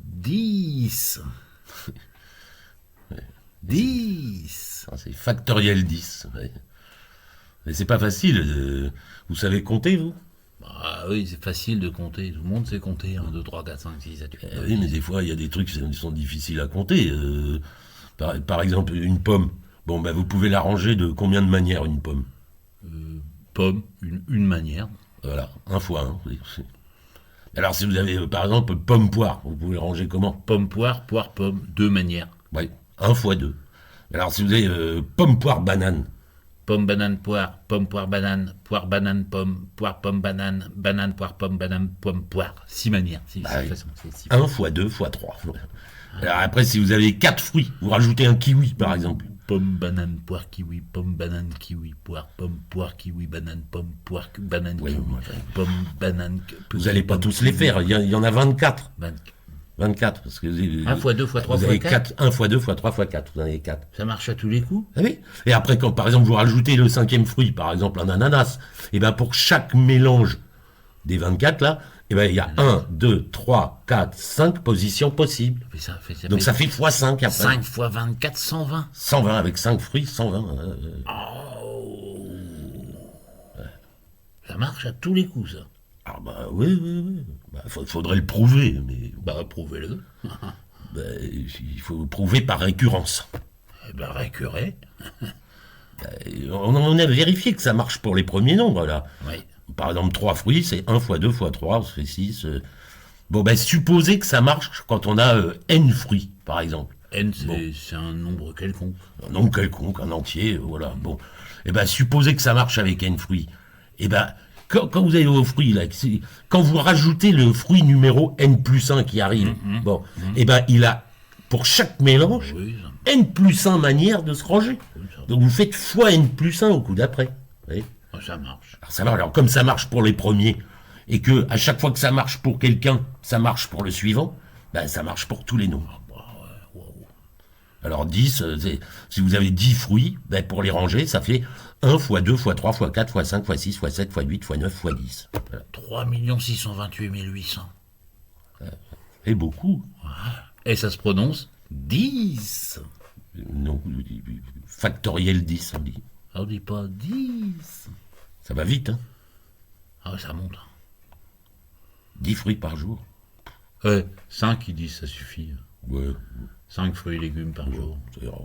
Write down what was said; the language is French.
10. 10. C'est factoriel 10. Ouais. Mais c'est pas facile. Vous savez compter, vous? Ah oui, c'est facile de compter. Tout le monde sait compter. 1, 2, 3, 4, 5, 6, 7, 8. Oui, mais des fois, il y a des trucs qui sont difficiles à compter. Par exemple, une pomme. Bon, ben, vous pouvez la ranger de combien de manières, une pomme? Pomme, une manière. Voilà, 1 fois 1. Alors, si vous avez, par exemple, pomme-poire, vous pouvez ranger comment? Pomme, poire, poire, pomme. 2 manières. Oui, 1 fois 2. Alors, si vous avez pomme-poire, banane. Pomme, banane, poire, banane, pomme, banane, banane, poire, pomme, poire. 6 manières. Oui. 6 1 fois 2 fois 3. Alors après, si vous avez 4 fruits, vous rajoutez un kiwi, par exemple. Pomme, banane, poire, kiwi, poire, kiwi, banane, poire, banane, Oui, kiwi, enfin, pomme, banane... vous n'allez pas tous les faire, il y en a 24. 24, parce que... 1 fois 2 fois 3 vous fois avez 4. 1 fois 2 fois 3 fois 4, vous en avez 4. Ça marche à tous les coups. Ah oui. Et après, quand par exemple vous rajoutez le 5e fruit, par exemple un ananas, et ben pour chaque mélange des 24 là, et ben il y a 1, 2, 3, 4, 5 positions possibles. Donc ça fait x5 après. 5 fois 24, 120. 120 avec 5 fruits, 120. Oh. Ça marche à tous les coups, ça. Ah bah oui. Bah, faudrait le prouver, mais Bah, prouvez-le. bah, il faut prouver par récurrence. Eh ben, récurez. On a vérifié que ça marche pour les premiers nombres là. Oui. Par exemple, 3 fruits, c'est 1 fois 2 fois 3, ça fait 6. Bon, ben, supposez que ça marche quand on a n fruits, par exemple. N, c'est un nombre quelconque. Un nombre quelconque, un entier, voilà. Bon. Et ben, supposez que ça marche avec n fruits. Et ben, quand vous avez vos fruits, là, quand vous rajoutez le fruit numéro n plus 1 qui arrive, bon, et ben, il a, pour chaque mélange, Oui, n plus 1 manières de se ranger. ça, Donc, vous faites fois n plus 1 au coup d'après. Vous voyez ? ça marche. Alors, ça marche. Alors, comme ça marche pour les premiers, et que à chaque fois que ça marche pour quelqu'un, ça marche pour le suivant, ben ça marche pour tous les nombres. Alors 10, si vous avez 10 fruits, ben, pour les ranger, ça fait 1 fois 2 fois 3 fois 4 fois 5 fois 6 fois 7 fois 8 fois 9 fois 10. Voilà. 3 628 800. Et beaucoup. Et ça se prononce 10. Non, factoriel 10, on dit. On dit pas 10. Ça va vite, hein. Ah ouais, ça monte. 10 fruits par jour. 5, ils disent, ça suffit. Ouais, 5 fruits et légumes par jour. ça ira.